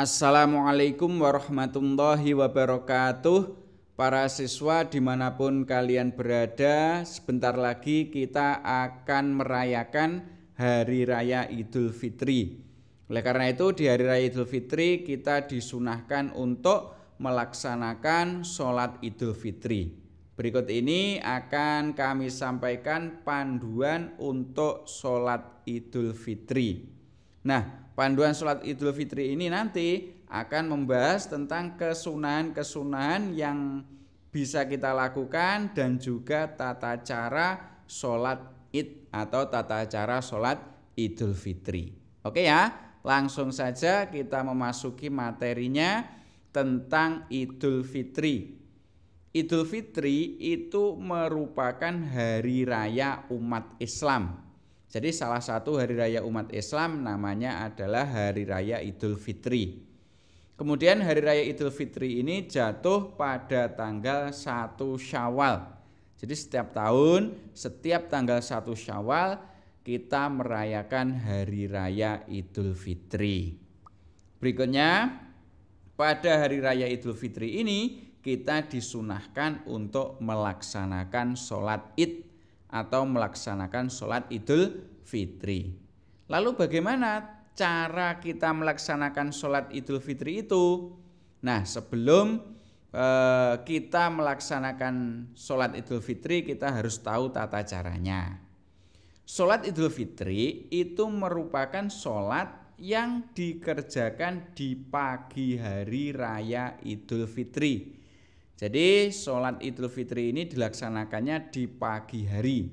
Assalamualaikum warahmatullahi wabarakatuh. Para siswa dimanapun kalian berada, sebentar lagi kita akan merayakan Hari Raya Idul Fitri. Oleh karena itu di Hari Raya Idul Fitri kita disunahkan untuk melaksanakan sholat Idul Fitri. Berikut ini akan kami sampaikan panduan untuk sholat Idul Fitri. Nah, panduan sholat Idul Fitri ini nanti akan membahas tentang kesunahan-kesunahan yang bisa kita lakukan dan juga tata cara sholat Id atau tata cara sholat Idul Fitri. Oke ya, langsung saja kita memasuki materinya tentang Idul Fitri. Idul Fitri itu merupakan hari raya umat Islam. Jadi salah satu hari raya umat Islam namanya adalah Hari Raya Idul Fitri. Kemudian Hari Raya Idul Fitri ini jatuh pada tanggal 1 Syawal. Jadi setiap tahun, setiap tanggal 1 Syawal kita merayakan Hari Raya Idul Fitri. Berikutnya, pada Hari Raya Idul Fitri ini kita disunahkan untuk melaksanakan sholat Id atau melaksanakan sholat Idul Fitri. Lalu bagaimana cara kita melaksanakan sholat Idul Fitri itu? Nah, sebelum kita melaksanakan sholat Idul Fitri, kita harus tahu tata caranya. Sholat Idul Fitri itu merupakan sholat yang dikerjakan di pagi hari raya Idul Fitri. Jadi sholat Idul Fitri ini dilaksanakannya di pagi hari.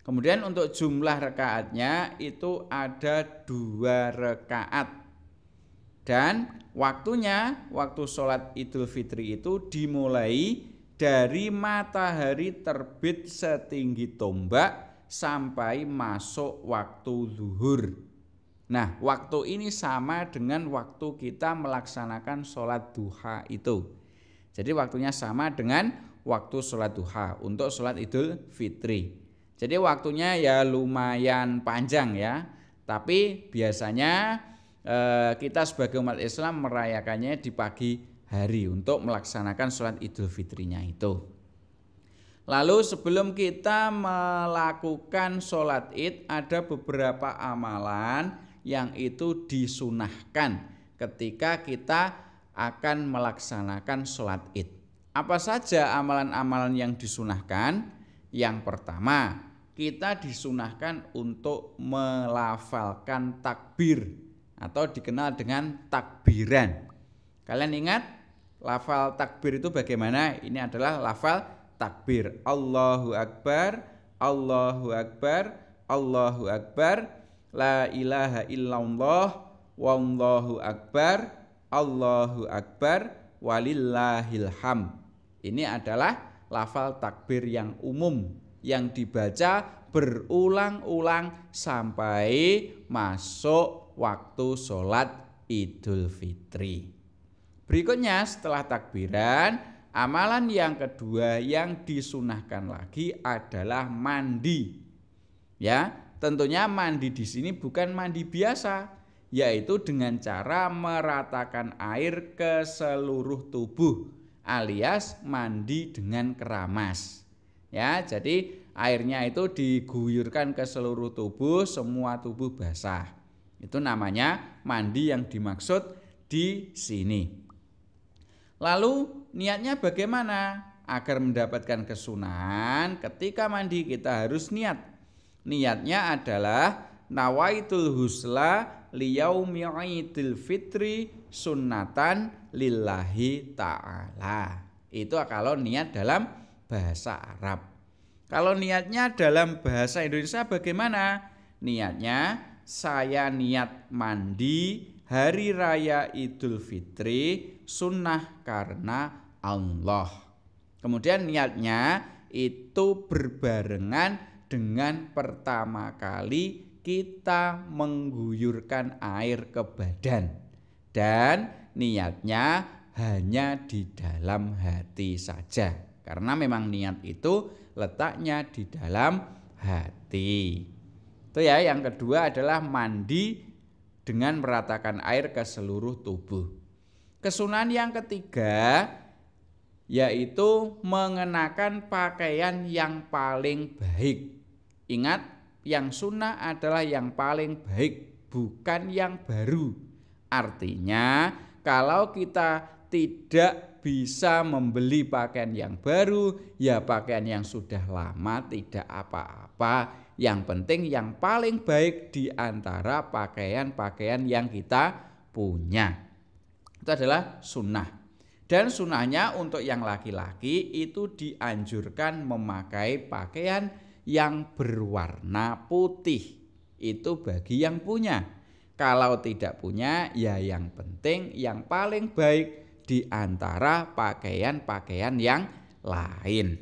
Kemudian untuk jumlah rakaatnya itu ada 2 rakaat. Dan waktu sholat Idul Fitri itu dimulai dari matahari terbit setinggi tombak sampai masuk waktu zuhur. Nah, waktu ini sama dengan waktu kita melaksanakan sholat duha itu. Jadi waktunya sama dengan waktu sholat duha untuk sholat Idul Fitri. Jadi waktunya ya lumayan panjang ya. Tapi biasanya kita sebagai umat Islam merayakannya di pagi hari untuk melaksanakan sholat Idul Fitrinya itu. Lalu sebelum kita melakukan sholat Id, ada beberapa amalan yang itu disunahkan ketika kita akan melaksanakan sholat Id. Apa saja amalan-amalan yang disunahkan? Yang pertama, kita disunahkan untuk melafalkan takbir atau dikenal dengan takbiran. Kalian ingat lafal takbir itu bagaimana? Ini adalah lafal takbir. Allahu Akbar, Allahu Akbar, Allahu Akbar, la ilaha illallah, wallahu akbar, Allahu Akbar, walillahil hamd. Ini adalah lafal takbir yang umum yang dibaca berulang-ulang sampai masuk waktu sholat Idul Fitri. Berikutnya setelah takbiran, amalan yang kedua yang disunahkan lagi adalah mandi. Ya, tentunya mandi di sini bukan mandi biasa, yaitu dengan cara meratakan air ke seluruh tubuh alias mandi dengan keramas. Ya, jadi airnya itu diguyurkan ke seluruh tubuh, semua tubuh basah. Itu namanya mandi yang dimaksud di sini. Lalu niatnya bagaimana? Agar mendapatkan kesunahan ketika mandi kita harus niat. Niatnya adalah nawaitul husla liyaumi Idul Fitri sunnatan lillahi ta'ala. Itu kalau niat dalam bahasa Arab. Kalau niatnya dalam bahasa Indonesia bagaimana? Niatnya saya niat mandi hari raya Idul Fitri sunnah karena Allah. Kemudian niatnya itu berbarengan dengan pertama kali kita mengguyurkan air ke badan, dan niatnya hanya di dalam hati saja, karena memang niat itu letaknya di dalam hati. Itu ya, yang kedua adalah mandi dengan meratakan air ke seluruh tubuh. Kesunahan yang ketiga yaitu mengenakan pakaian yang paling baik. Ingat, yang sunnah adalah yang paling baik, bukan yang baru. Artinya kalau kita tidak bisa membeli pakaian yang baru, ya pakaian yang sudah lama tidak apa-apa. Yang penting yang paling baik di antara pakaian-pakaian yang kita punya. Itu adalah sunnah. Dan sunnahnya untuk yang laki-laki itu dianjurkan memakai pakaian yang berwarna putih. Itu bagi yang punya. Kalau tidak punya, ya yang penting yang paling baik di antara pakaian-pakaian yang lain.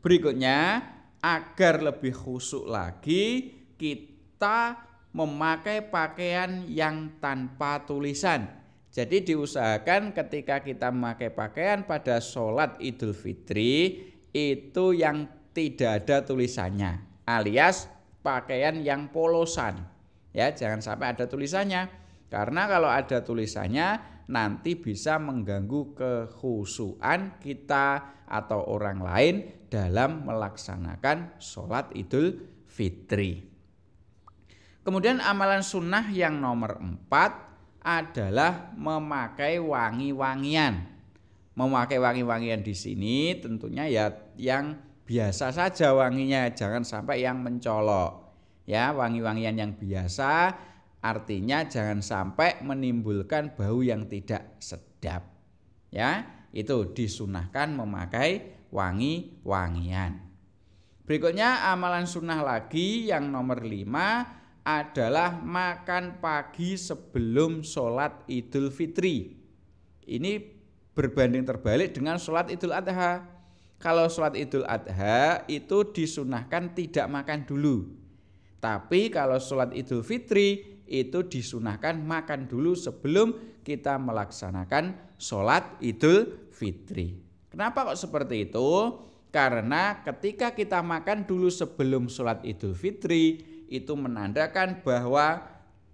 Berikutnya, agar lebih khusyuk lagi, kita memakai pakaian yang tanpa tulisan. Jadi diusahakan ketika kita memakai pakaian pada sholat Idul Fitri itu yang tidak ada tulisannya, alias pakaian yang polosan. Ya, jangan sampai ada tulisannya, karena kalau ada tulisannya nanti bisa mengganggu kekhusyukan kita atau orang lain dalam melaksanakan sholat Idul Fitri. Kemudian amalan sunnah yang nomor 4 adalah memakai wangi-wangian. Memakai wangi-wangian di sini tentunya ya yang biasa saja wanginya, jangan sampai yang mencolok. Ya, wangi-wangian yang biasa artinya jangan sampai menimbulkan bau yang tidak sedap. Ya, itu disunahkan memakai wangi-wangian. Berikutnya amalan sunnah lagi yang nomor 5 adalah makan pagi sebelum sholat Idul Fitri. Ini berbanding terbalik dengan sholat Idul Adha. Kalau sholat Idul Adha itu disunahkan tidak makan dulu. Tapi kalau sholat Idul Fitri itu disunahkan makan dulu sebelum kita melaksanakan sholat Idul Fitri. Kenapa kok seperti itu? Karena ketika kita makan dulu sebelum sholat Idul Fitri, itu menandakan bahwa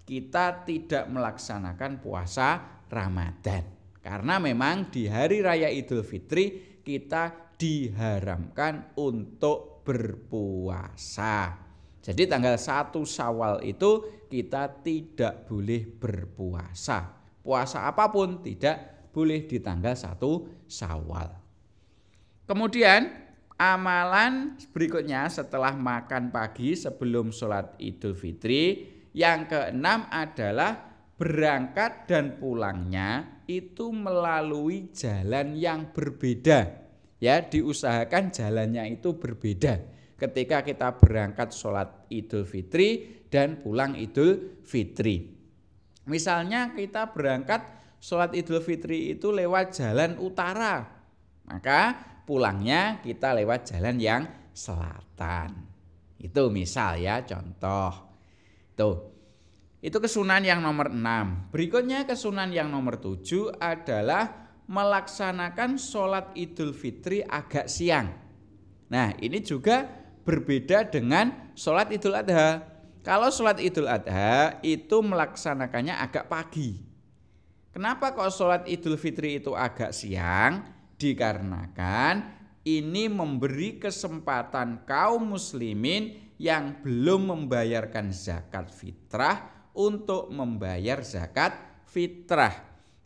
kita tidak melaksanakan puasa Ramadan. Karena memang di hari raya Idul Fitri kita diharamkan untuk berpuasa. Jadi tanggal 1 Syawal itu kita tidak boleh berpuasa. Puasa apapun tidak boleh di tanggal 1 Syawal. Kemudian amalan berikutnya setelah makan pagi sebelum sholat Idul Fitri, yang keenam adalah berangkat dan pulangnya itu melalui jalan yang berbeda. Ya, diusahakan jalannya itu berbeda ketika kita berangkat sholat Idul Fitri dan pulang Idul Fitri. Misalnya kita berangkat sholat Idul Fitri itu lewat jalan utara, maka pulangnya kita lewat jalan yang selatan. Itu misal ya, contoh. Itu kesunahan yang nomor 6. Berikutnya kesunahan yang nomor 7 adalah melaksanakan sholat Idul Fitri agak siang. Nah, ini juga berbeda dengan sholat Idul Adha. Kalau sholat Idul Adha itu melaksanakannya agak pagi. Kenapa kok sholat Idul Fitri itu agak siang? Dikarenakan ini memberi kesempatan kaum muslimin yang belum membayarkan zakat fitrah untuk membayar zakat fitrah.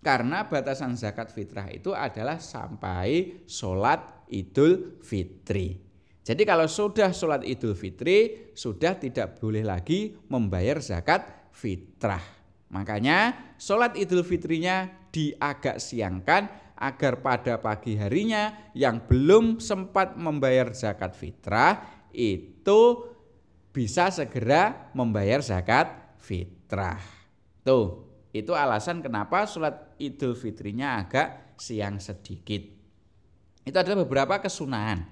Karena batasan zakat fitrah itu adalah sampai sholat Idul Fitri. Jadi kalau sudah sholat Idul Fitri, sudah tidak boleh lagi membayar zakat fitrah. Makanya sholat Idul Fitrinya diagak siangkan agar pada pagi harinya yang belum sempat membayar zakat fitrah itu bisa segera membayar zakat fitrah. Itu alasan kenapa sholat Idul Fitrinya agak siang sedikit. Itu adalah beberapa kesunahan.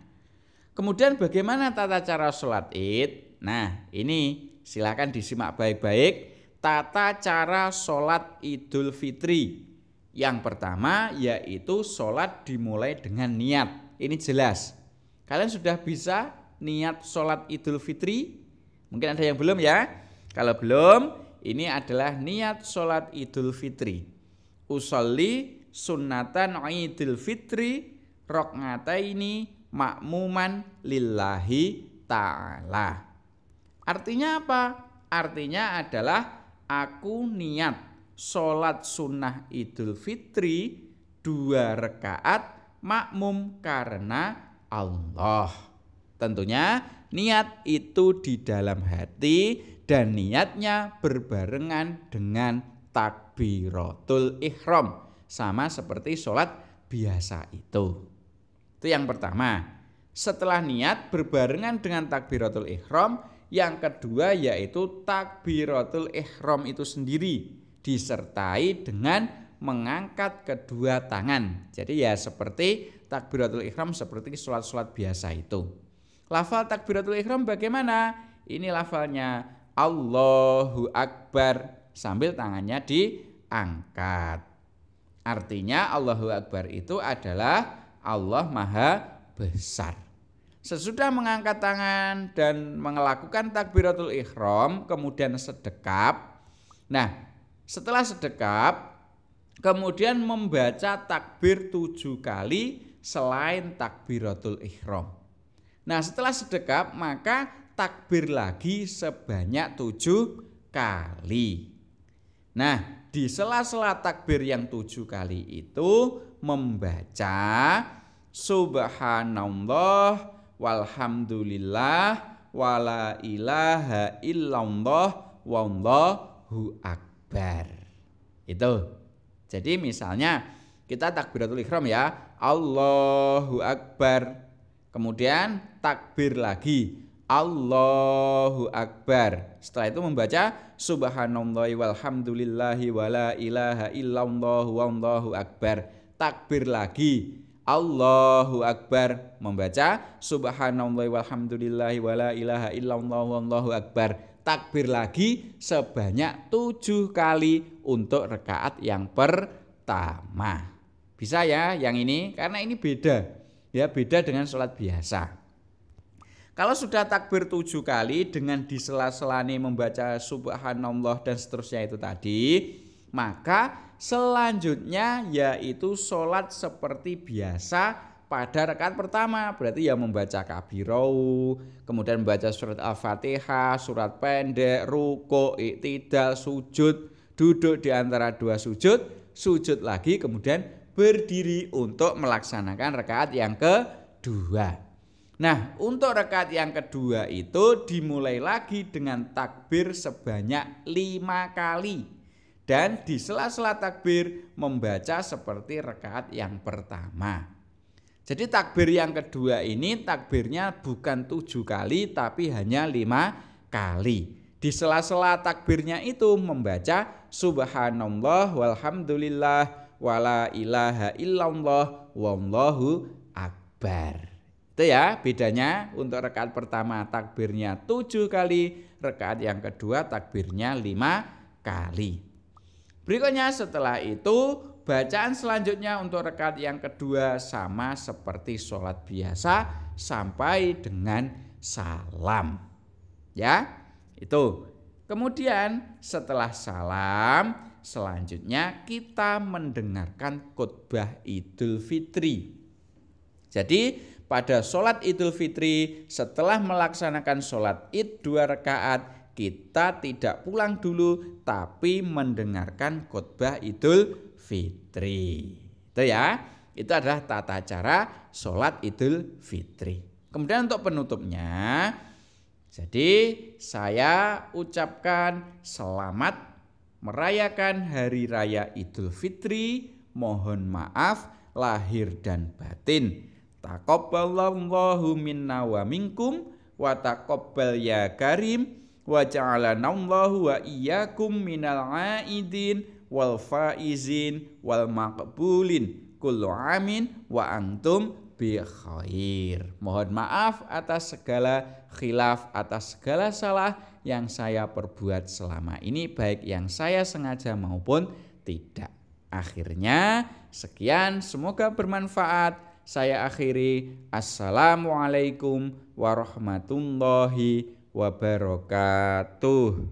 Kemudian bagaimana tata cara sholat Id? Nah, ini silakan disimak baik-baik tata cara sholat Idul Fitri. Yang pertama yaitu sholat dimulai dengan niat. Ini jelas. Kalian sudah bisa niat sholat Idul Fitri? Mungkin ada yang belum ya. Kalau belum, ini adalah niat sholat Idul Fitri. Usolli sunnatan Idul Fitri rok'ataini makmuman lillahi ta'ala. Artinya apa? Artinya adalah aku niat sholat sunnah Idul Fitri 2 rakaat makmum karena Allah. Tentunya niat itu di dalam hati dan niatnya berbarengan dengan takbiratul ihram, sama seperti sholat biasa itu. Itu yang pertama. Setelah niat berbarengan dengan takbiratul ihram, yang kedua yaitu takbiratul ihram itu sendiri disertai dengan mengangkat kedua tangan. Jadi ya seperti takbiratul ihram seperti sholat-sholat biasa itu. Lafal takbiratul ihram bagaimana? Ini lafalnya Allahu Akbar sambil tangannya diangkat. Artinya Allahu Akbar itu adalah Allah Maha Besar. Sesudah mengangkat tangan dan melakukan takbiratul ihram, kemudian sedekap. Nah, setelah sedekap, kemudian membaca takbir 7 kali selain takbiratul ihram. Nah, setelah sedekap maka takbir lagi sebanyak 7 kali. Nah, di sela-sela takbir yang 7 kali itu membaca subhanallah walhamdulillah wala ilaha illallah wallahu akbar. Itu. Jadi misalnya kita takbiratul ihram ya, Allahu Akbar. Kemudian takbir lagi, Allahu Akbar. Setelah itu membaca subhanallahi walhamdulillahi wala ilaha illallah wallahu akbar. Takbir lagi, Allahu Akbar. Membaca subhanallahi walhamdulillahi wala ilaha illallah wallahu akbar. Takbir lagi sebanyak 7 kali untuk rakaat yang pertama. Bisa ya yang ini, karena ini beda. Ya, beda dengan sholat biasa. Kalau sudah takbir 7 kali dengan di sela-selani membaca subhanallah dan seterusnya itu tadi, maka selanjutnya yaitu sholat seperti biasa pada rakaat pertama. Berarti ya membaca kabirau, kemudian membaca surat Al-Fatihah, surat pendek, ruku', iktidal, sujud, duduk di antara 2 sujud, sujud lagi, kemudian berdiri untuk melaksanakan rakaat yang kedua. Nah, untuk rakaat yang kedua itu dimulai lagi dengan takbir sebanyak 5 kali. Dan di sela-sela takbir membaca seperti rakaat yang pertama. Jadi takbir yang kedua ini takbirnya bukan 7 kali tapi hanya 5 kali. Di sela-sela takbirnya itu membaca subhanallah walhamdulillah wala ilaha illallah wallahu akbar. Itu ya bedanya. Untuk rakaat pertama takbirnya 7 kali, rakaat yang kedua takbirnya 5 kali. Berikutnya setelah itu bacaan selanjutnya untuk rakaat yang kedua sama seperti sholat biasa sampai dengan salam. Ya, itu. Kemudian setelah salam selanjutnya kita mendengarkan khutbah Idul Fitri. Jadi pada sholat Idul Fitri setelah melaksanakan sholat Id 2 rakaat, kita tidak pulang dulu tapi mendengarkan khutbah Idul Fitri. Itu ya, itu adalah tata cara sholat Idul Fitri. Kemudian untuk penutupnya, jadi saya ucapkan selamat merayakan Hari Raya Idul Fitri, mohon maaf lahir dan batin. Taqabbalallahu minna wa minkum wa taqabbal ya karim wa ja'alanallahu wa iyyakum minal aidin wal faizin wal maqbulin kullu amin wa antum bi khair. Mohon maaf atas segala khilaf, atas segala salah yang saya perbuat selama ini, baik yang saya sengaja maupun tidak. Akhirnya sekian, semoga bermanfaat. Saya akhiri. Assalamualaikum warahmatullahi wabarakatuh.